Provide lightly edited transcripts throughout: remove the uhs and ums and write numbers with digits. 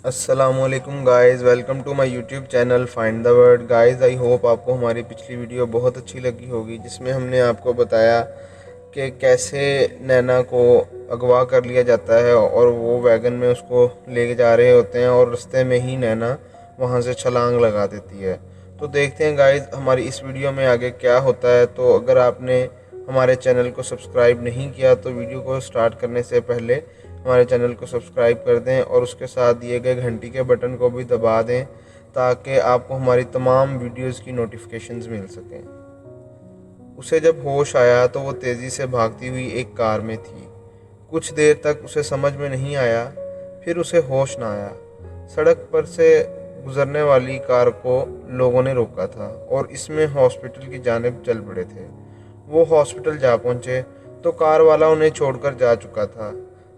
अस्सलाम वालेकुम guys, welcome to my YouTube channel find the word. Guys, I hope आपको हमारी पिछली वीडियो बहुत अच्छी लगी होगी, जिसमें हमने आपको बताया कि कैसे नैना को अगवा कर लिया जाता है और वो वैगन में उसको ले जा रहे होते हैं और रास्ते में ही नैना वहाँ से छलांग लगा देती है। तो देखते हैं गाइज़ हमारी इस वीडियो में आगे क्या होता है। तो अगर आपने हमारे चैनल को सब्सक्राइब नहीं किया तो वीडियो को स्टार्ट करने से पहले हमारे चैनल को सब्सक्राइब कर दें और उसके साथ दिए गए घंटी के बटन को भी दबा दें ताकि आपको हमारी तमाम वीडियोस की नोटिफिकेशंस मिल सकें। उसे जब होश आया तो वो तेज़ी से भागती हुई एक कार में थी। कुछ देर तक उसे समझ में नहीं आया, फिर उसे होश ना आया। सड़क पर से गुजरने वाली कार को लोगों ने रोका था और इसमें हॉस्पिटल की जानिब चल पड़े थे। वो हॉस्पिटल जा पहुंचे तो कार वाला उन्हें छोड़कर जा चुका था।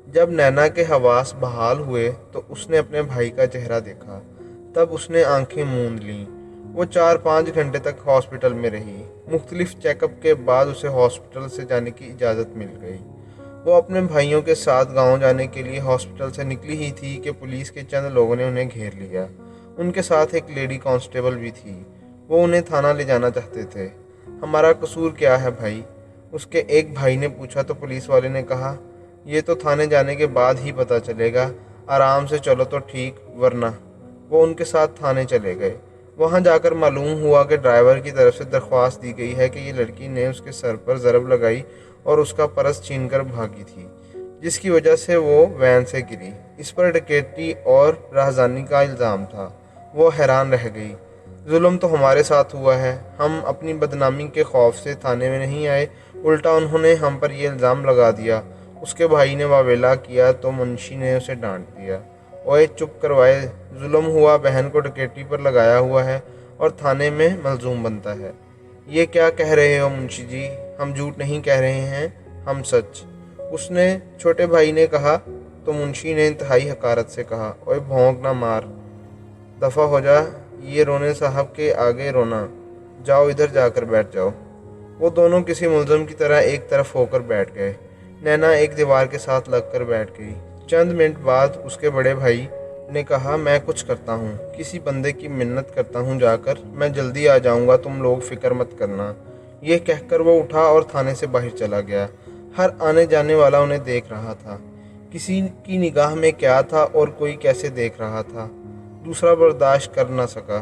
जब नैना के हवास बहाल हुए तो उसने अपने भाई का चेहरा देखा। तब उसने आंखें मूंद लीं। वो 4-5 घंटे तक हॉस्पिटल में रही। मुख्तलिफ चेकअप के बाद उसे हॉस्पिटल से जाने की इजाज़त मिल गई। वो अपने भाइयों के साथ गांव जाने के लिए हॉस्पिटल से निकली ही थी कि पुलिस के चंद लोगों ने उन्हें घेर लिया। उनके साथ एक लेडी कांस्टेबल भी थी। वो उन्हें थाना ले जाना चाहते थे। हमारा कसूर क्या है भाई? उसके एक भाई ने पूछा तो पुलिस वाले ने कहा, ये तो थाने जाने के बाद ही पता चलेगा। आराम से चलो तो ठीक, वरना। वो उनके साथ थाने चले गए। वहां जाकर मालूम हुआ कि ड्राइवर की तरफ से दरख्वास्त दी गई है कि ये लड़की ने उसके सर पर ज़रब लगाई और उसका पर्स छीनकर भागी थी, जिसकी वजह से वो वैन से गिरी। इस पर डकैती और राहज़ानी का इल्ज़ाम था। वो हैरान रह गई। जुल्म तो हमारे साथ हुआ है। हम अपनी बदनामी के खौफ से थाने में नहीं आए, उल्टा उन्होंने हम पर यह इल्ज़ाम लगा दिया। उसके भाई ने वावेला किया तो मुंशी ने उसे डांट दिया। ओए चुप करवाए, जुल्म हुआ बहन को डकैती पर लगाया हुआ है और थाने में मलजूम बनता है। ये क्या कह रहे हो मुंशी जी? हम झूठ नहीं कह रहे हैं, हम सच। उसने छोटे भाई ने कहा तो मुंशी ने इंतहाई हकारत से कहा, ओए भौंक ना मार, दफ़ा हो जा। ये रोने साहब के आगे रोना। जाओ इधर जाकर बैठ जाओ। वो दोनों किसी मुलज़म की तरह एक तरफ होकर बैठ गए। नैना एक दीवार के साथ लगकर बैठ गई। चंद मिनट बाद उसके बड़े भाई ने कहा, मैं कुछ करता हूँ, किसी बंदे की मिन्नत करता हूँ जाकर। मैं जल्दी आ जाऊँगा, तुम लोग फिक्र मत करना। यह कहकर वो उठा और थाने से बाहर चला गया। हर आने जाने वाला उन्हें देख रहा था। किसी की निगाह में क्या था और कोई कैसे देख रहा था, दूसरा बर्दाश्त कर ना सका।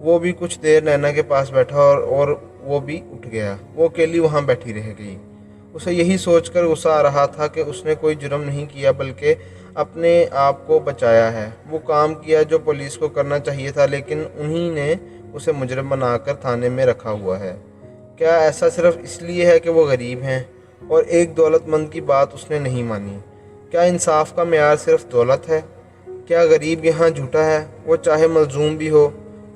वो भी कुछ देर नैना के पास बैठा और वो भी उठ गया। वो अकेली वहाँ बैठी रह गई। उसे यही सोचकर गुस्सा आ रहा था कि उसने कोई जुर्म नहीं किया बल्कि अपने आप को बचाया है। वो काम किया जो पुलिस को करना चाहिए था, लेकिन उन्हीं ने उसे मुजरिम बनाकर थाने में रखा हुआ है। क्या ऐसा सिर्फ इसलिए है कि वो गरीब हैं और एक दौलतमंद की बात उसने नहीं मानी? क्या इंसाफ का मेयार सिर्फ दौलत है? क्या गरीब यहाँ झूठा है, वो चाहे मलजूम भी हो?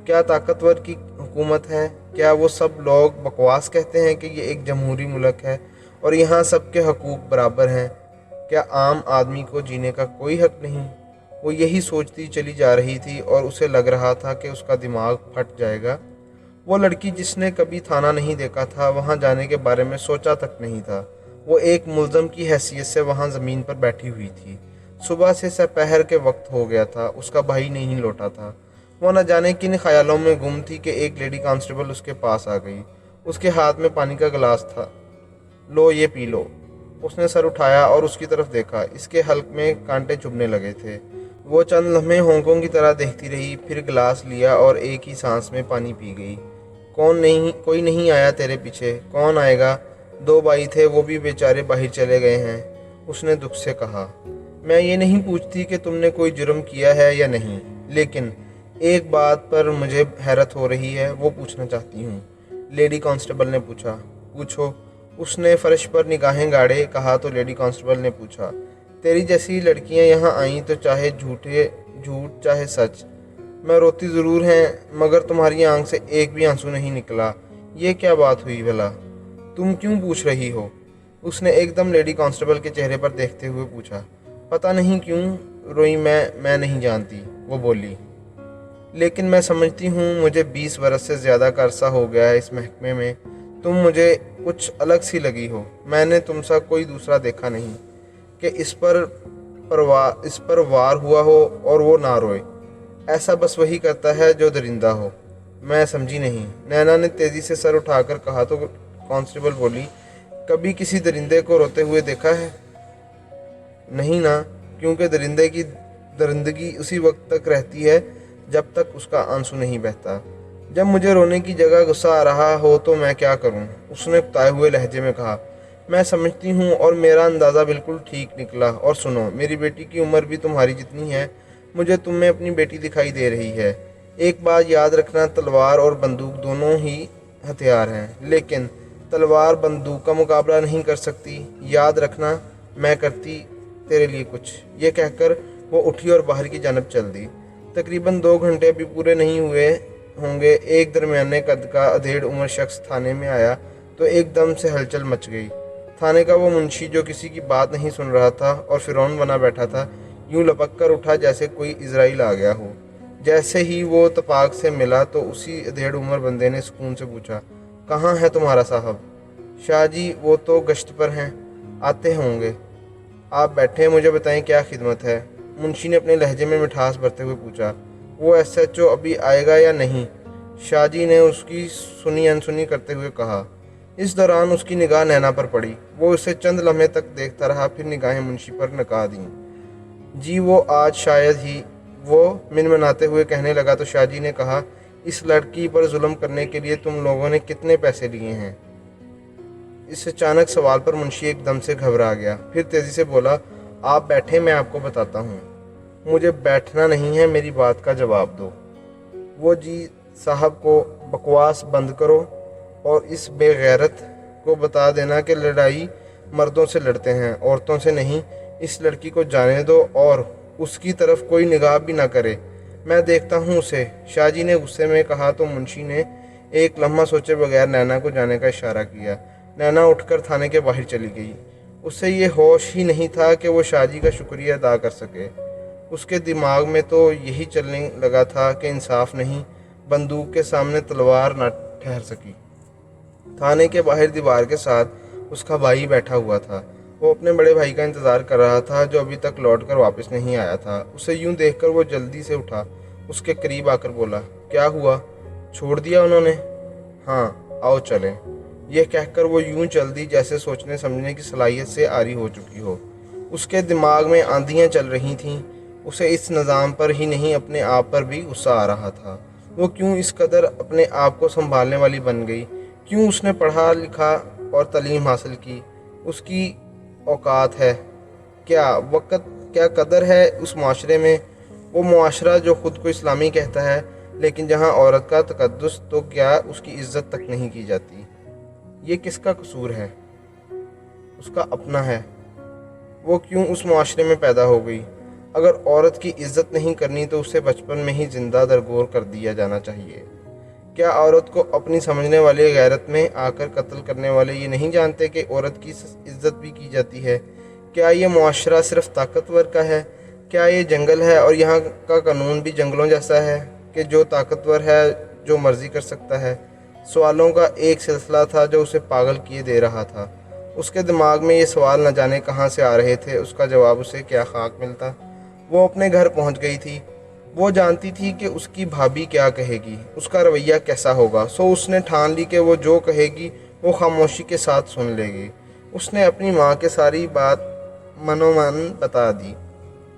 क्या ताकतवर की हुकूमत है? क्या वो सब लोग बकवास कहते हैं कि ये एक जमहूरी मुल्क है और यहाँ सबके हकूक़ बराबर हैं? क्या आम आदमी को जीने का कोई हक नहीं? वो यही सोचती चली जा रही थी और उसे लग रहा था कि उसका दिमाग फट जाएगा। वो लड़की जिसने कभी थाना नहीं देखा था, वहाँ जाने के बारे में सोचा तक नहीं था, वो एक मुल्ज़म की हैसियत से वहाँ ज़मीन पर बैठी हुई थी। सुबह से दोपहर के वक्त हो गया था। उसका भाई नहीं लौटा था। वो न जाने किन ख्यालों में गुम थी कि एक लेडी कांस्टेबल उसके पास आ गई। उसके हाथ में पानी का गिलास था। लो ये पी लो। उसने सर उठाया और उसकी तरफ देखा। इसके हल्क में कांटे चुभने लगे थे। वो चंद लम्हे होंकों की तरह देखती रही, फिर गिलास लिया और एक ही सांस में पानी पी गई। कोई नहीं आया तेरे पीछे? कौन आएगा? 2 भाई थे, वो भी बेचारे बाहर चले गए हैं, उसने दुख से कहा। मैं ये नहीं पूछती कि तुमने कोई जुर्म किया है या नहीं, लेकिन एक बात पर मुझे हैरत हो रही है, वो पूछना चाहती हूँ। लेडी कांस्टेबल ने पूछा। पूछो। उसने फर्श पर निगाहें गाड़े कहा तो लेडी कांस्टेबल ने पूछा, तेरी जैसी लड़कियाँ यहाँ आईं तो चाहे झूठ चाहे सच, मैं रोती ज़रूर हैं मगर तुम्हारी आंख से एक भी आंसू नहीं निकला। ये क्या बात हुई भला? तुम क्यों पूछ रही हो? उसने एकदम लेडी कांस्टेबल के चेहरे पर देखते हुए पूछा। पता नहीं क्यों रोई मैं नहीं जानती, वो बोली। लेकिन मैं समझती हूँ, मुझे 20 बरस से ज़्यादा का अरसा हो गया है इस महकमे में। तुम मुझे कुछ अलग सी लगी हो। मैंने तुमसा कोई दूसरा देखा नहीं कि इस पर इस पर वार हुआ हो और वो ना रोए। ऐसा बस वही करता है जो दरिंदा हो। मैं समझी नहीं। नैना ने तेज़ी से सर उठाकर कहा तो कांस्टेबल बोली, कभी किसी दरिंदे को रोते हुए देखा है? नहीं ना, क्योंकि दरिंदे की दरिंदगी उसी वक्त तक रहती है जब तक उसका आंसू नहीं बहता। जब मुझे रोने की जगह गुस्सा आ रहा हो तो मैं क्या करूं? उसने उकताए हुए लहजे में कहा। मैं समझती हूँ और मेरा अंदाज़ा बिल्कुल ठीक निकला। और सुनो, मेरी बेटी की उम्र भी तुम्हारी जितनी है। मुझे तुम में अपनी बेटी दिखाई दे रही है। एक बात याद रखना, तलवार और बंदूक दोनों ही हथियार हैं, लेकिन तलवार बंदूक का मुकाबला नहीं कर सकती। याद रखना, मैं करती तेरे लिए कुछ। ये कहकर वो उठी और बाहर की जानब चल दी। तकरीबन 2 घंटे भी पूरे नहीं हुए होंगे, एक दरमियाने कद का अधेड़ उम्र शख्स थाने में आया तो एकदम से हलचल मच गई। थाने का वो मुंशी जो किसी की बात नहीं सुन रहा था और फिरौन बना बैठा था, यूं लपक कर उठा जैसे कोई इजराइल आ गया हो। जैसे ही वो तपाक से मिला तो उसी अधेड़ उम्र बंदे ने सुकून से पूछा, कहाँ है तुम्हारा साहब? शाह जी, वो तो गश्त पर हैं, आते होंगे। आप बैठे, मुझे बताएं क्या खिदमत है? मुंशी ने अपने लहजे में मिठास भरते हुए पूछा। वो SHO अभी आएगा या नहीं? शाहजी ने उसकी सुनी अनसुनी करते हुए कहा। इस दौरान उसकी निगाह नैना पर पड़ी। वो उसे चंद लम्हे तक देखता रहा, फिर निगाहें मुंशी पर नका दी। जी वो आज शायद ही, वो मिनमनाते हुए कहने लगा तो शाहजी ने कहा, इस लड़की पर जुल्म करने के लिए तुम लोगों ने कितने पैसे लिए हैं? इस अचानक सवाल पर मुंशी एकदम से घबरा गया। फिर तेज़ी से बोला, आप बैठे, मैं आपको बताता हूँ। मुझे बैठना नहीं है, मेरी बात का जवाब दो। वो जी साहब को बकवास बंद करो और इस बेगैरत को बता देना कि लड़ाई मर्दों से लड़ते हैं, औरतों से नहीं। इस लड़की को जाने दो और उसकी तरफ कोई निगाह भी ना करे। मैं देखता हूँ उसे, शाहजी ने गुस्से में कहा तो मुंशी ने एक लम्हा सोचे बगैर नैना को जाने का इशारा किया। नैना उठकर थाने के बाहर चली गई। उसे ये होश ही नहीं था कि वो शाहजी का शुक्रिया अदा कर सके। उसके दिमाग में तो यही चलने लगा था कि इंसाफ नहीं, बंदूक के सामने तलवार न ठहर सकी। थाने के बाहर दीवार के साथ उसका भाई बैठा हुआ था। वो अपने बड़े भाई का इंतज़ार कर रहा था जो अभी तक लौटकर वापस नहीं आया था। उसे यूं देखकर वो जल्दी से उठा, उसके करीब आकर बोला, क्या हुआ? छोड़ दिया उन्होंने? हाँ, आओ चलें। यह कहकर वो यूं चल दी जैसे सोचने समझने की सलाहियत से आरी हो चुकी हो। उसके दिमाग में आंधियां चल रही थीं। उसे इस निज़ाम पर ही नहीं, अपने आप पर भी गुस्सा आ रहा था। वो क्यों इस कदर अपने आप को संभालने वाली बन गई? क्यों उसने पढ़ा लिखा और तालीम हासिल की? उसकी औकात है क्या? वक़्त क्या कदर है उस माशरे में? वो मुआशरा जो ख़ुद को इस्लामी कहता है, लेकिन जहाँ औरत का तकद्दुस तो क्या उसकी इज़्ज़त तक नहीं की जाती। ये किसका कसूर है? उसका अपना है। वो क्यों उस मुआशरे में पैदा हो गई? अगर औरत की इज़्ज़त नहीं करनी तो उसे बचपन में ही ज़िंदा दरगोर कर दिया जाना चाहिए। क्या औरत को अपनी समझने वाले गैरत में आकर कत्ल करने वाले ये नहीं जानते कि औरत की इज़्ज़त भी की जाती है? क्या ये मुआशरा सिर्फ़ ताकतवर का है? क्या ये जंगल है और यहाँ का कानून भी जंगलों जैसा है कि जो ताकतवर है जो मर्ज़ी कर सकता है? सवालों का एक सिलसिला था जो उसे पागल किए दे रहा था। उसके दिमाग में ये सवाल न जाने कहाँ से आ रहे थे। उसका जवाब उसे क्या खाक मिलता। वो अपने घर पहुँच गई थी। वो जानती थी कि उसकी भाभी क्या कहेगी, उसका रवैया कैसा होगा। सो उसने ठान ली कि वो जो कहेगी वो खामोशी के साथ सुन लेगी। उसने अपनी माँ के सारी बात मनोमन बता दी।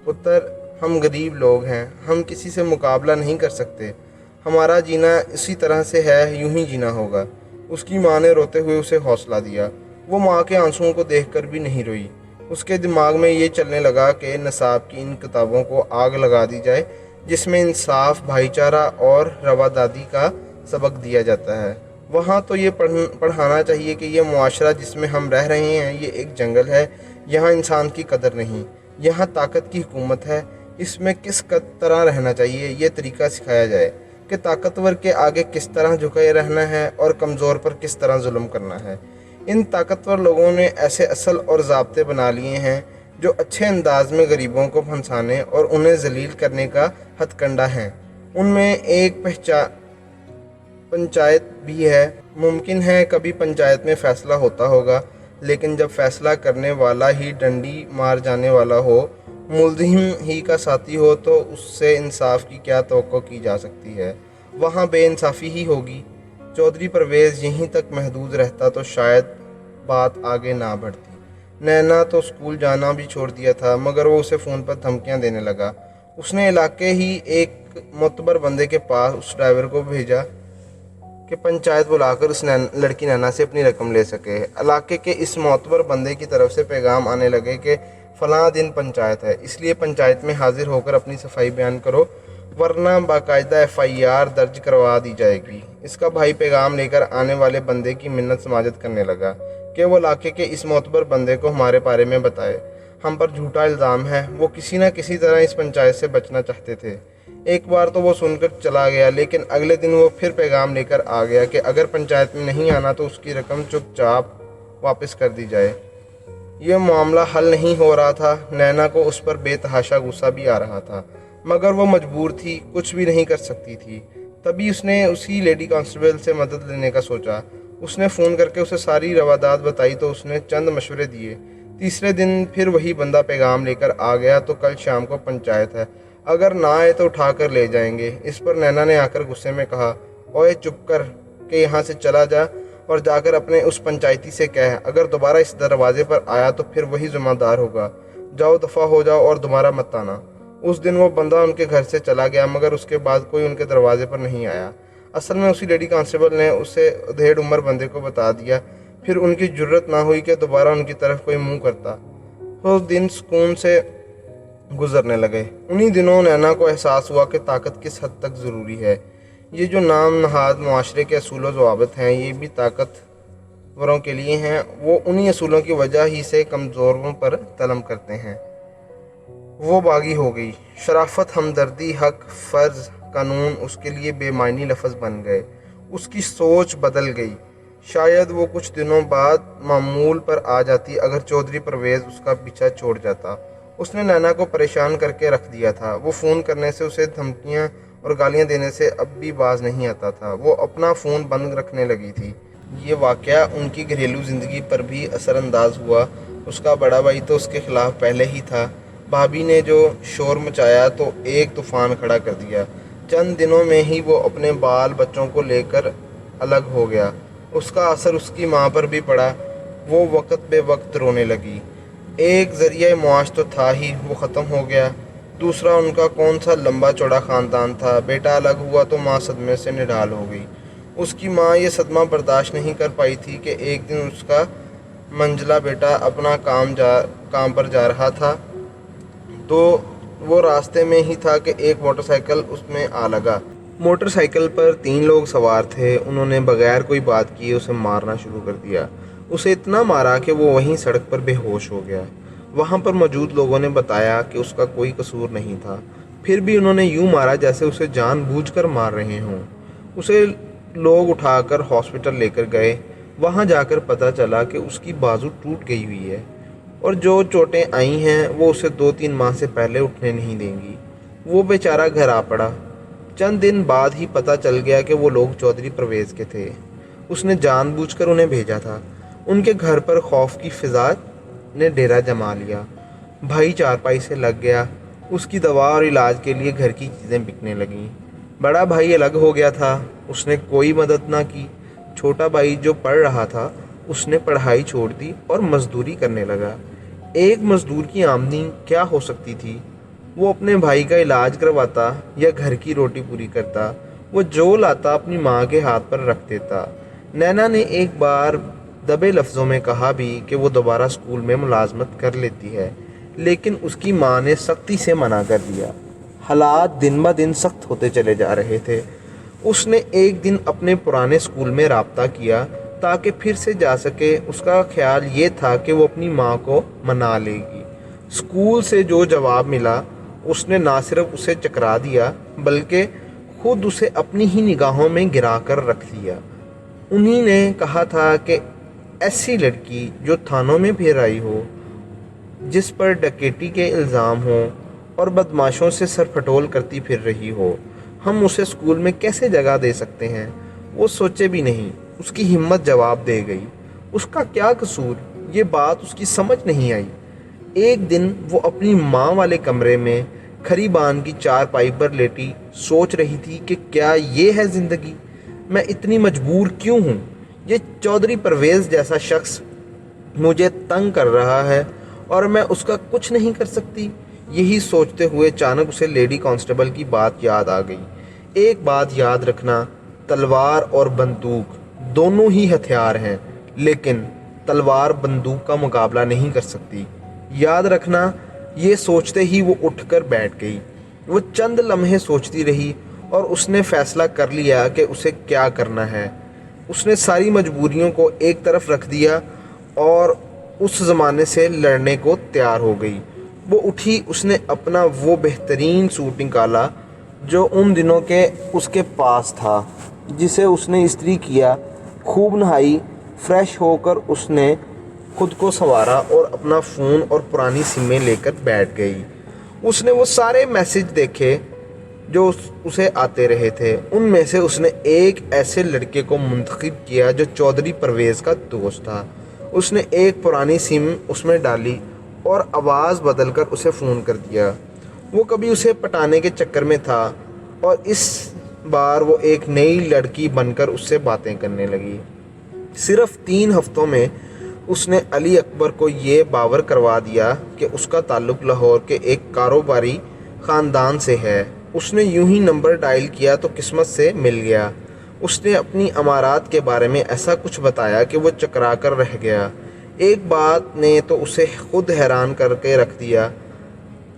पुत्र, हम गरीब लोग हैं, हम किसी से मुकाबला नहीं कर सकते। हमारा जीना इसी तरह से है, यूं ही जीना होगा। उसकी माँ ने रोते हुए उसे हौसला दिया। वो माँ के आंसुओं को देखकर भी नहीं रोई। उसके दिमाग में ये चलने लगा कि नसाब की इन किताबों को आग लगा दी जाए जिसमें इंसाफ, भाईचारा और रवादादी का सबक दिया जाता है। वहाँ तो ये पढ़ाना चाहिए कि ये मुआशरा जिसमें हम रह रहे हैं ये एक जंगल है। यहाँ इंसान की कदर नहीं, यहाँ ताकत की हुकूमत है। इसमें किस तरह रहना चाहिए ये तरीका सिखाया जाए कि ताकतवर के आगे किस तरह झुके रहना है और कमज़ोर पर किस तरह जुल्म करना है। इन ताकतवर लोगों ने ऐसे असल और ज़ाब्ते बना लिए हैं जो अच्छे अंदाज में गरीबों को फंसाने और उन्हें जलील करने का हथकंडा है। उनमें एक पंचायत भी है। मुमकिन है कभी पंचायत में फ़ैसला होता होगा, लेकिन जब फ़ैसला करने वाला ही डंडी मार जाने वाला हो, ملزم ہی کا ساتھی ہو تو اس سے انصاف کی کیا توقع کی جا سکتی ہے؟ وہاں بے انصافی ہی ہوگی۔ چودھری پرویز یہیں تک محدود رہتا تو شاید بات آگے نہ بڑھتی۔ نینا تو اسکول جانا بھی چھوڑ دیا تھا، مگر وہ اسے فون پر دھمکیاں دینے لگا۔ اس نے علاقے ہی ایک معتبر بندے کے پاس اس ڈرائیور کو بھیجا کہ پنچایت بلا کر اس لڑکی نینا سے اپنی رقم لے سکے۔ علاقے کے اس معتبر بندے کی طرف سے پیغام آنے لگے کہ فلاں دن پنچایت ہے، اس لیے پنچایت میں حاضر ہو کر اپنی صفائی بیان کرو، ورنہ باقاعدہ FIR درج کروا دی جائے گی۔ اس کا بھائی پیغام لے کر آنے والے بندے کی منت سماجت کرنے لگا کہ وہ علاقے کے اس معتبر بندے کو ہمارے بارے میں بتائے، ہم پر جھوٹا الزام ہے۔ وہ کسی نہ کسی طرح اس پنچایت سے بچنا چاہتے تھے۔ ایک بار تو وہ سن کر چلا گیا، لیکن اگلے دن وہ پھر پیغام لے کر آ گیا کہ اگر پنچایت میں نہیں آنا تو اس کی رقم چپ چاپ واپس کر دی جائے۔ یہ معاملہ حل نہیں ہو رہا تھا۔ نینا کو اس پر بے تحاشا غصہ بھی آ رہا تھا، مگر وہ مجبور تھی، کچھ بھی نہیں کر سکتی تھی۔ تبھی اس نے اسی لیڈی کانسٹیبل سے مدد لینے کا سوچا۔ اس نے فون کر کے اسے ساری روادات بتائی تو اس نے چند مشورے دیے۔ تیسرے دن پھر وہی بندہ پیغام لے کر آ گیا تو کل شام کو پنچایت ہے، اگر نہ آئے تو اٹھا کر لے جائیں گے۔ اس پر نینا نے آ کر غصے میں کہا، اوئے چپ کر کہ یہاں سے چلا جا اور جا کر اپنے اس پنچایتی سے کہہ، اگر دوبارہ اس دروازے پر آیا تو پھر وہی ذمہ دار ہوگا۔ جاؤ دفع ہو جاؤ اور دوبارہ مت آنا۔ اس دن وہ بندہ ان کے گھر سے چلا گیا، مگر اس کے بعد کوئی ان کے دروازے پر نہیں آیا۔ اصل میں اسی لیڈی کانسٹیبل نے اسے ادھیڑ عمر بندے کو بتا دیا، پھر ان کی جرت نہ ہوئی کہ دوبارہ ان کی طرف کوئی منہ کرتا۔ وہ دن سکون سے گزرنے لگے۔ انہی دنوں نینا کو احساس ہوا کہ طاقت کس حد تک ضروری ہے۔ یہ جو نام نہاد معاشرے کے اصول و ضوابط ہیں، یہ بھی طاقتوروں کے لیے ہیں۔ وہ انہی اصولوں کی وجہ ہی سے کمزوروں پر ظلم کرتے ہیں۔ وہ باغی ہو گئی۔ شرافت، ہمدردی، حق، فرض، قانون اس کے لیے بے معنی لفظ بن گئے۔ اس کی سوچ بدل گئی۔ شاید وہ کچھ دنوں بعد معمول پر آ جاتی اگر چودھری پرویز اس کا پیچھا چھوڑ جاتا۔ اس نے نینا کو پریشان کر کے رکھ دیا تھا۔ وہ فون کرنے سے، اسے دھمکیاں اور گالیاں دینے سے اب بھی باز نہیں آتا تھا۔ وہ اپنا فون بند رکھنے لگی تھی۔ یہ واقعہ ان کی گھریلو زندگی پر بھی اثر انداز ہوا۔ اس کا بڑا بھائی تو اس کے خلاف پہلے ہی تھا۔ بھابھی نے جو شور مچایا تو ایک طوفان کھڑا کر دیا۔ چند دنوں میں ہی وہ اپنے بال بچوں کو لے کر الگ ہو گیا۔ اس کا اثر اس کی ماں پر بھی پڑا۔ وہ وقت بے وقت رونے لگی۔ ایک ذریعہ معاش تو تھا ہی، وہ ختم ہو گیا۔ دوسرا ان کا کون سا لمبا چوڑا خاندان تھا۔ بیٹا الگ ہوا تو ماں صدمے سے نڈال ہو گئی۔ اس کی ماں یہ صدمہ برداشت نہیں کر پائی تھی کہ ایک دن اس کا منجلا بیٹا اپنا کام پر جا رہا تھا تو وہ راستے میں ہی تھا کہ ایک موٹر سائیکل اس میں آ لگا۔ موٹر سائیکل پر 3 لوگ سوار تھے۔ انہوں نے بغیر کوئی بات کیے اسے مارنا شروع کر دیا۔ اسے اتنا مارا کہ وہ وہیں سڑک پر بے ہوش ہو گیا۔ وہاں پر موجود لوگوں نے بتایا کہ اس کا کوئی قصور نہیں تھا، پھر بھی انہوں نے یوں مارا جیسے اسے جان بوجھ کر مار رہے ہوں۔ اسے لوگ اٹھا کر ہاسپٹل لے کر گئے۔ وہاں جا کر پتہ چلا کہ اس کی بازو ٹوٹ گئی ہوئی ہے اور جو چوٹیں آئی ہیں وہ اسے 2-3 ماہ سے پہلے اٹھنے نہیں دیں گی۔ وہ بیچارہ گھر آ پڑا۔ چند دن بعد ہی پتہ چل گیا کہ وہ لوگ چودھری پرویز کے تھے۔ اس نے جان بوجھ کر انہیں بھیجا تھا۔ ان کے گھر پر خوف کی فضا نے ڈیرا جما لیا۔ بھائی چارپائی سے لگ گیا۔ اس کی دوا اور علاج کے لیے گھر کی چیزیں بکنے لگیں۔ بڑا بھائی الگ ہو گیا تھا، اس نے کوئی مدد نہ کی۔ چھوٹا بھائی جو پڑھ رہا تھا اس نے پڑھائی چھوڑ دی اور مزدوری کرنے لگا۔ ایک مزدور کی آمدنی کیا ہو سکتی تھی؟ وہ اپنے بھائی کا علاج کرواتا یا گھر کی روٹی پوری کرتا۔ وہ جو لاتا اپنی ماں کے ہاتھ پر رکھ دیتا۔ نینا نے ایک بار دبے لفظوں میں کہا بھی کہ وہ دوبارہ اسکول میں ملازمت کر لیتی ہے، لیکن اس کی ماں نے سختی سے منع کر دیا۔ حالات دن بہ دن سخت ہوتے چلے جا رہے تھے۔ اس نے ایک دن اپنے پرانے اسکول میں رابطہ کیا تاکہ پھر سے جا سکے۔ اس کا خیال یہ تھا کہ وہ اپنی ماں کو منا لے گی۔ اسکول سے جو جواب ملا اس نے نہ صرف اسے چکرا دیا بلکہ خود اسے اپنی ہی نگاہوں میں گرا کر رکھ دیا۔ انہی نے کہا تھا کہ ایسی لڑکی جو تھانوں میں پھر آئی ہو، جس پر ڈکیتی کے الزام ہوں اور بدماشوں سے سر پھٹول کرتی پھر رہی ہو، ہم اسے اسکول میں کیسے جگہ دے سکتے ہیں؟ وہ سوچے بھی نہیں، اس کی ہمت جواب دے گئی۔ اس کا کیا قصور؟ یہ بات اس کی سمجھ نہیں آئی۔ ایک دن وہ اپنی ماں والے کمرے میں کھری بان کی چارپائی پر لیٹی سوچ رہی تھی کہ کیا یہ ہے زندگی؟ میں اتنی مجبور کیوں ہوں؟ یہ چودھری پرویز جیسا شخص مجھے تنگ کر رہا ہے اور میں اس کا کچھ نہیں کر سکتی۔ یہی سوچتے ہوئے اچانک اسے لیڈی کانسٹیبل کی بات یاد آ گئی۔ ایک بات یاد رکھنا، تلوار اور بندوق دونوں ہی ہتھیار ہیں، لیکن تلوار بندوق کا مقابلہ نہیں کر سکتی، یاد رکھنا۔ یہ سوچتے ہی وہ اٹھ کر بیٹھ گئی۔ وہ چند لمحے سوچتی رہی اور اس نے فیصلہ کر لیا کہ اسے کیا کرنا ہے۔ اس نے ساری مجبوریوں کو ایک طرف رکھ دیا اور اس زمانے سے لڑنے کو تیار ہو گئی۔ وہ اٹھی، اس نے اپنا وہ بہترین سوٹ نکالا جو ان دنوں کے اس کے پاس تھا، جسے اس نے استری کیا، خوب نہائی، فریش ہو کر اس نے خود کو سنوارا اور اپنا فون اور پرانی سمیں لے کر بیٹھ گئی۔ اس نے وہ سارے میسج دیکھے جو اسے آتے رہے تھے۔ ان میں سے اس نے ایک ایسے لڑکے کو منتخب کیا جو چودھری پرویز کا دوست تھا۔ اس نے ایک پرانی سم اس میں ڈالی اور آواز بدل کر اسے فون کر دیا۔ وہ کبھی اسے پٹانے کے چکر میں تھا اور اس بار وہ ایک نئی لڑکی بن کر اس سے باتیں کرنے لگی۔ صرف 3 ہفتوں میں اس نے علی اکبر کو یہ باور کروا دیا کہ اس کا تعلق لاہور کے ایک کاروباری خاندان سے ہے۔ اس نے یوں ہی نمبر ڈائل کیا تو قسمت سے مل گیا۔ اس نے اپنی امارات کے بارے میں ایسا کچھ بتایا کہ وہ چکرا کر رہ گیا۔ ایک بات نے تو اسے خود حیران کر کے رکھ دیا۔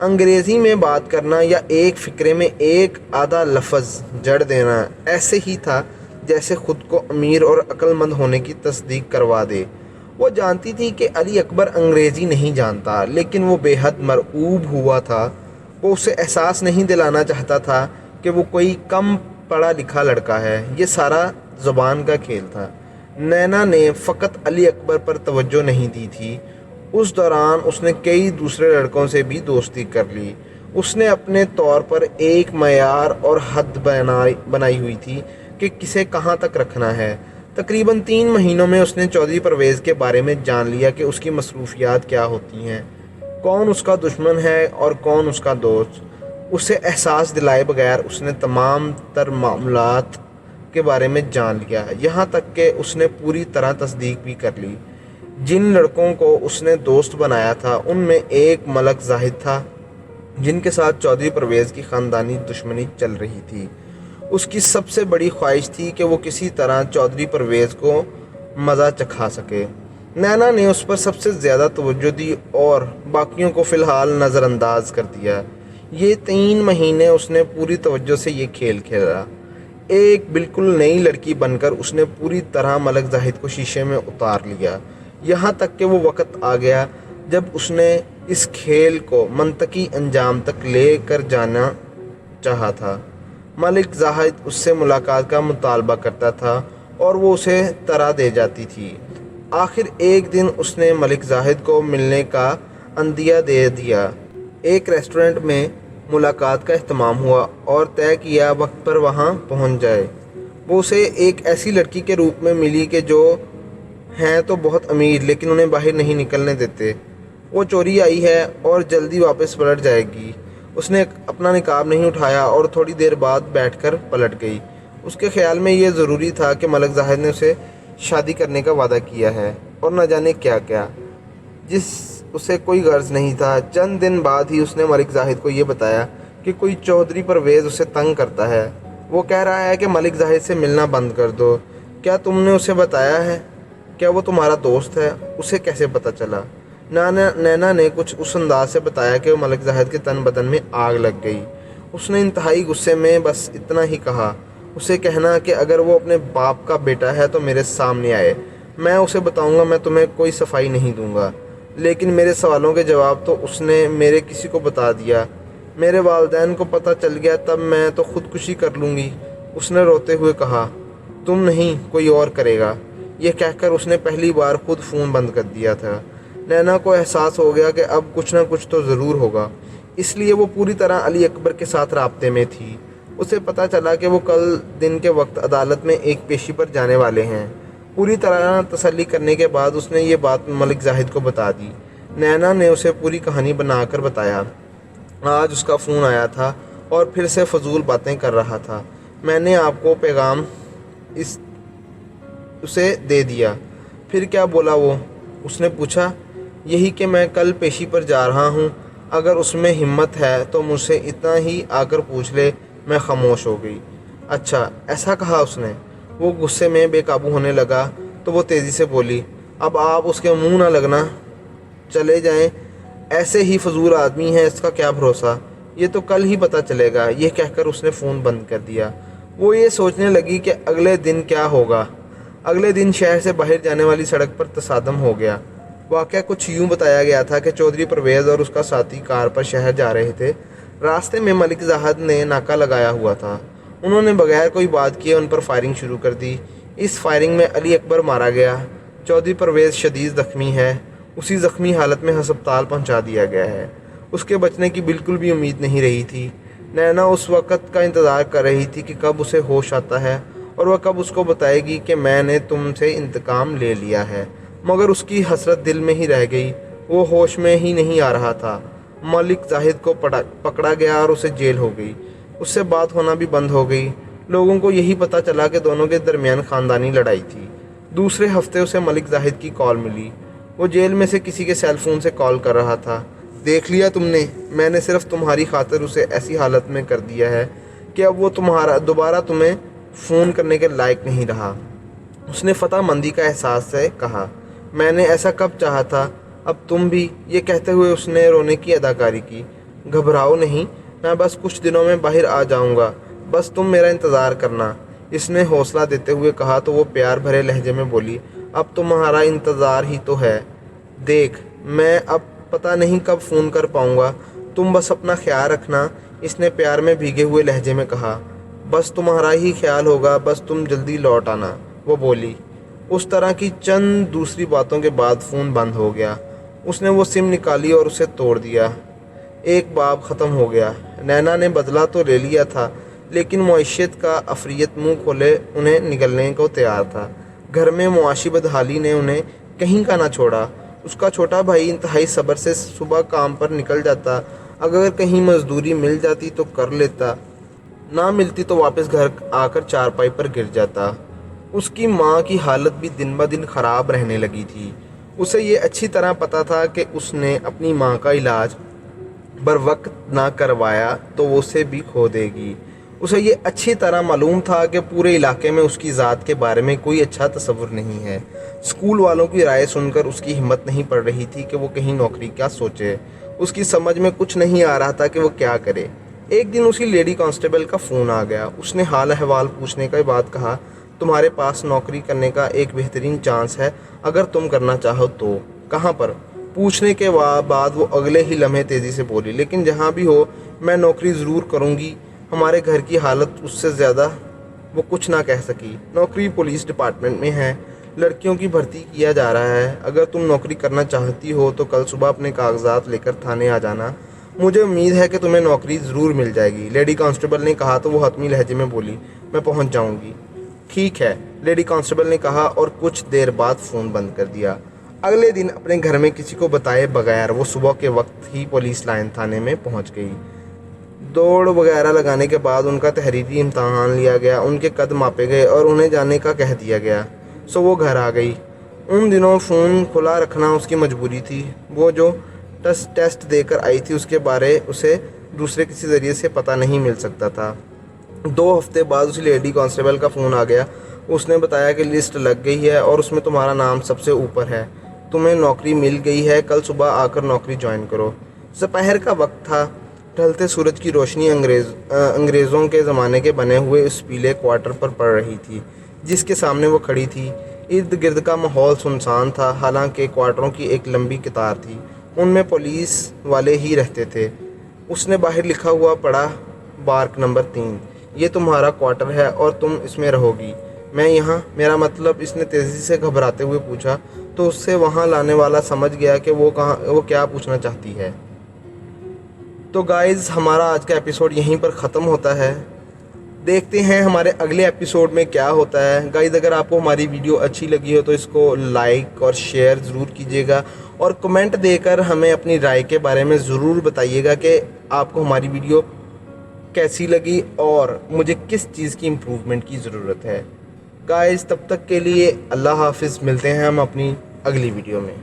انگریزی میں بات کرنا یا ایک فقرے میں ایک آدھا لفظ جڑ دینا ایسے ہی تھا جیسے خود کو امیر اور عقل مند ہونے کی تصدیق کروا دے۔ وہ جانتی تھی کہ علی اکبر انگریزی نہیں جانتا، لیکن وہ بے حد مرعوب ہوا تھا۔ وہ اسے احساس نہیں دلانا چاہتا تھا کہ وہ کوئی کم پڑھا لکھا لڑکا ہے۔ یہ سارا زبان کا کھیل تھا۔ نینا نے فقط علی اکبر پر توجہ نہیں دی تھی، اس دوران اس نے کئی دوسرے لڑکوں سے بھی دوستی کر لی۔ اس نے اپنے طور پر ایک معیار اور حد بنائی ہوئی تھی کہ کسے کہاں تک رکھنا ہے۔ تقریباً 3 مہینوں میں اس نے چودھری پرویز کے بارے میں جان لیا کہ اس کی مصروفیات کیا ہوتی ہیں، کون اس کا دشمن ہے اور کون اس کا دوست۔ اسے احساس دلائے بغیر اس نے تمام تر معاملات کے بارے میں جان لیا، یہاں تک کہ اس نے پوری طرح تصدیق بھی کر لی۔ جن لڑکوں کو اس نے دوست بنایا تھا ان میں ایک ملک زاہد تھا، جن کے ساتھ چودھری پرویز کی خاندانی دشمنی چل رہی تھی۔ اس کی سب سے بڑی خواہش تھی کہ وہ کسی طرح چودھری پرویز کو مزہ چکھا سکے۔ نینا نے اس پر سب سے زیادہ توجہ دی اور باقیوں کو فی الحال نظر انداز کر دیا۔ یہ 3 مہینے اس نے پوری توجہ سے یہ کھیل کھیلا۔ ایک بالکل نئی لڑکی بن کر اس نے پوری طرح ملک زاہد کو شیشے میں اتار لیا، یہاں تک کہ وہ وقت آ گیا جب اس نے اس کھیل کو منطقی انجام تک لے کر جانا چاہا تھا۔ ملک زاہد اس سے ملاقات کا مطالبہ کرتا تھا اور وہ اسے طرح دے جاتی تھی۔ آخر ایک دن اس نے ملک زاہد کو ملنے کا عندیہ دے دیا۔ ایک ریسٹورنٹ میں ملاقات کا اہتمام ہوا اور طے کیا وقت پر وہاں پہنچ جائے۔ وہ اسے ایک ایسی لڑکی کے روپ میں ملی کہ جو ہیں تو بہت امیر لیکن انہیں باہر نہیں نکلنے دیتے۔ وہ چوری آئی ہے اور جلدی واپس پلٹ جائے گی۔ اس نے اپنا نقاب نہیں اٹھایا اور تھوڑی دیر بعد بیٹھ کر پلٹ گئی۔ اس کے خیال میں یہ ضروری تھا کہ ملک زاہد نے اسے شادی کرنے کا وعدہ کیا ہے اور نہ جانے کیا کیا، جس اسے کوئی غرض نہیں تھا۔ چند دن بعد ہی اس نے ملک زاہد کو یہ بتایا کہ کوئی چودھری پرویز اسے تنگ کرتا ہے۔ وہ کہہ رہا ہے کہ ملک زاہد سے ملنا بند کر دو۔ کیا تم نے اسے بتایا ہے؟ کیا وہ تمہارا دوست ہے؟ اسے کیسے پتہ چلا؟ نینا نے کچھ اس انداز سے بتایا کہ وہ ملک زاہد کے تن بدن میں آگ لگ گئی۔ اس نے انتہائی غصے میں بس اتنا ہی کہا، اسے کہنا کہ اگر وہ اپنے باپ کا بیٹا ہے تو میرے سامنے آئے، میں اسے بتاؤں گا، میں تمہیں کوئی صفائی نہیں دوں گا۔ لیکن میرے سوالوں کے جواب تو اس نے میرے کسی کو بتا دیا۔ میرے والدین کو پتہ چل گیا تب میں تو خودکشی کر لوں گی، اس نے روتے ہوئے کہا۔ تم نہیں، کوئی اور کرے گا۔ یہ کہہ کر اس نے پہلی بار خود فون بند کر دیا تھا۔ نینا کو احساس ہو گیا کہ اب کچھ نہ کچھ تو ضرور ہوگا، اس لیے وہ پوری طرح علی اکبر کے ساتھ رابطے میں تھی۔ اسے پتہ چلا کہ وہ کل دن کے وقت عدالت میں ایک پیشی پر جانے والے ہیں۔ پوری طرح تسلی کرنے کے بعد اس نے یہ بات ملک زاہد کو بتا دی۔ नैना ने उसे पूरी कहानी बनाकर बताया। आज उसका फ़ोन आया था और फिर से फजूल बातें कर रहा था। मैंने आपको पैगाम इस उसे दे दिया। फिर क्या बोला वो? उसने पूछा। यही कि मैं कल पेशी पर जा रहा हूँ, अगर उसमें हिम्मत है तो मुझसे इतना ही आकर पूछ ले। मैं खामोश हो गई। अच्छा, ऐसा कहा उसने? वो गुस्से में बेकाबू होने लगा तो वो तेज़ी से बोली, अब आप उसके मुंह ना लगना, चले जाएं। ऐसे ही फजूल आदमी है, इसका क्या भरोसा, ये तो कल ही पता चलेगा। ये कहकर उसने फ़ोन बंद कर दिया। वो ये सोचने लगी कि अगले दिन क्या होगा। अगले दिन शहर से बाहर जाने वाली सड़क पर तसादम हो गया। वाक़या कुछ यूँ बताया गया था कि चौधरी परवेज़ और उसका साथी कार पर शहर जा रहे थे। रास्ते में मलिक ज़ाहिद ने नाका लगाया हुआ था। उन्होंने बगैर कोई बात किए उन पर फायरिंग शुरू कर दी। इस फायरिंग में अली अकबर मारा गया। चौधरी परवेज़ शदीद ज़ख्मी है। उसी ज़ख्मी हालत में हस्पताल पहुंचा दिया गया है। उसके बचने की बिल्कुल भी उम्मीद नहीं रही थी। नैना उस वक़्त का इंतज़ार कर रही थी कि कब उसे होश आता है और वह कब उसको बताएगी कि मैंने तुमसे इंतकाम ले लिया है। मगर उसकी हसरत दिल में ही रह गई। वो होश में ही नहीं आ रहा था। मलिक ज़ाहिद को पकड़ा गया और उसे जेल हो गई। उससे बात होना भी बंद हो गई। लोगों को यही पता चला कि दोनों के दरमियान ख़ानदानी लड़ाई थी। दूसरे हफ्ते उसे मलिक ज़ाहिद की कॉल मिली। वो जेल में से किसी के सेल फ़ोन से कॉल कर रहा था। देख लिया तुमने, मैंने सिर्फ तुम्हारी खातिर उसे ऐसी हालत में कर दिया है कि अब वो दोबारा तुम्हें फ़ोन करने के लायक नहीं रहा। उसने फ़तह मंदी का एहसास से कहा। मैंने ऐसा कब चाहा था, अब तुम भी। ये कहते हुए उसने रोने की अदाकारी की। घबराओ नहीं, मैं बस कुछ दिनों में बाहर आ जाऊंगा, बस तुम मेरा इंतज़ार करना। इसने हौसला देते हुए कहा तो वो प्यार भरे लहजे में बोली, अब तुम्हारा इंतज़ार ही तो है। देख, मैं अब पता नहीं कब फ़ोन कर पाऊंगा, तुम बस अपना ख्याल रखना। इसने प्यार में भीगे हुए लहजे में कहा। बस तुम्हारा ही ख्याल होगा, बस तुम जल्दी लौट आना, वो बोली। उस तरह की चंद दूसरी बातों के बाद फ़ोन बंद हो गया। उसने वो सिम निकाली और उसे तोड़ दिया। एक बाब ख़त्म हो गया। नैना ने बदला तो ले लिया था, लेकिन मुआशियत का अफरियत मुंह खोले उन्हें निगलने को तैयार था। घर में मुआशी बदहाली ने उन्हें कहीं का ना छोड़ा। उसका छोटा भाई इंतहाई सब्र से सुबह काम पर निकल जाता। अगर कहीं मजदूरी मिल जाती तो कर लेता, ना मिलती तो वापस घर आकर चारपाई पर गिर जाता। उसकी माँ की हालत भी दिन ब दिन ख़राब रहने लगी थी। उसे ये अच्छी तरह पता था कि उसने अपनी माँ का इलाज बर वक्त ना करवाया तो वो उसे भी खो देगी। उसे ये अच्छी तरह मालूम था कि पूरे इलाके में उसकी ज़ात के बारे में कोई अच्छा तस्वुर नहीं है। स्कूल वालों की राय सुनकर उसकी हिम्मत नहीं पड़ रही थी कि वो कहीं नौकरी क्या सोचे। उसकी समझ में कुछ नहीं आ रहा था कि वो क्या करे। एक दिन उसी लेडी कांस्टेबल का फ़ोन आ गया। उसने हाल अहवाल पूछने के बाद कहा, तुम्हारे पास नौकरी करने का एक बेहतरीन चांस है, अगर तुम करना चाहो तो। कहाँ पर? पूछने के बाद वो अगले ही लम्हे तेज़ी से बोली, लेकिन जहाँ भी हो मैं नौकरी ज़रूर करूँगी। हमारे घर की हालत उससे ज़्यादा। वो कुछ ना कह सकी। नौकरी पुलिस डिपार्टमेंट में है, लड़कियों की भर्ती किया जा रहा है। अगर तुम नौकरी करना चाहती हो तो कल सुबह अपने कागजात लेकर थाने आ जाना। मुझे उम्मीद है कि तुम्हें नौकरी ज़रूर मिल जाएगी, लेडी कांस्टेबल ने कहा तो वो हतमी लहजे में बोली, मैं पहुंच जाऊंगी। ठीक है, लेडी कांस्टेबल ने कहा और कुछ देर बाद फ़ोन बंद कर दिया। अगले दिन अपने घर में किसी को बताए बगैर वो सुबह के वक्त ही पुलिस लाइन थाने में पहुंच गई। दौड़ वगैरह लगाने के बाद उनका तहरीरी इम्तहान लिया गया, उनके कद मापे गए और उन्हें जाने का कह दिया गया। सो वो घर आ गई। उन दिनों फ़ोन खुला रखना उसकी मजबूरी थी। वो जो टेस्ट देकर आई थी उसके बारे उसे दूसरे किसी ज़रिए से पता नहीं मिल सकता था। 2 हफ्ते बाद उस लेडी कांस्टेबल का फ़ोन आ गया। उसने बताया कि लिस्ट लग गई है और उसमें तुम्हारा नाम सबसे ऊपर है। तुम्हें नौकरी मिल गई है, कल सुबह आकर नौकरी ज्वाइन करो। दोपहर का वक्त था। ढलते सूरज की रोशनी अंग्रेज़ों के ज़माने के बने हुए उस पीले क्वार्टर पर पड़ रही थी जिसके सामने वो खड़ी थी। इर्द गिर्द का माहौल सुनसान था, हालांकि क्वार्टरों की एक लंबी कतार थी। उनमें पुलिस वाले ही रहते थे। उसने बाहर लिखा हुआ पढ़ा, बार्क नंबर 3, ये तुम्हारा क्वार्टर है और तुम इसमें रहोगी। मैं यहाँ, मेरा मतलब, इसने तेज़ी से घबराते हुए पूछा तो उससे वहाँ लाने वाला समझ गया कि वो क्या पूछना चाहती है। तो गाइज़, हमारा आज का एपिसोड यहीं पर ख़त्म होता है। देखते हैं हमारे अगले एपिसोड में क्या होता है। गाइज़, अगर आपको हमारी वीडियो अच्छी लगी हो तो इसको लाइक और शेयर ज़रूर कीजिएगा اور کمنٹ دے کر ہمیں اپنی رائے کے بارے میں ضرور بتائیے گا کہ آپ کو ہماری ویڈیو کیسی لگی اور مجھے کس چیز کی امپروومنٹ کی ضرورت ہے. گائز تب تک کے لیے اللہ حافظ، ملتے ہیں ہم اپنی اگلی ویڈیو میں.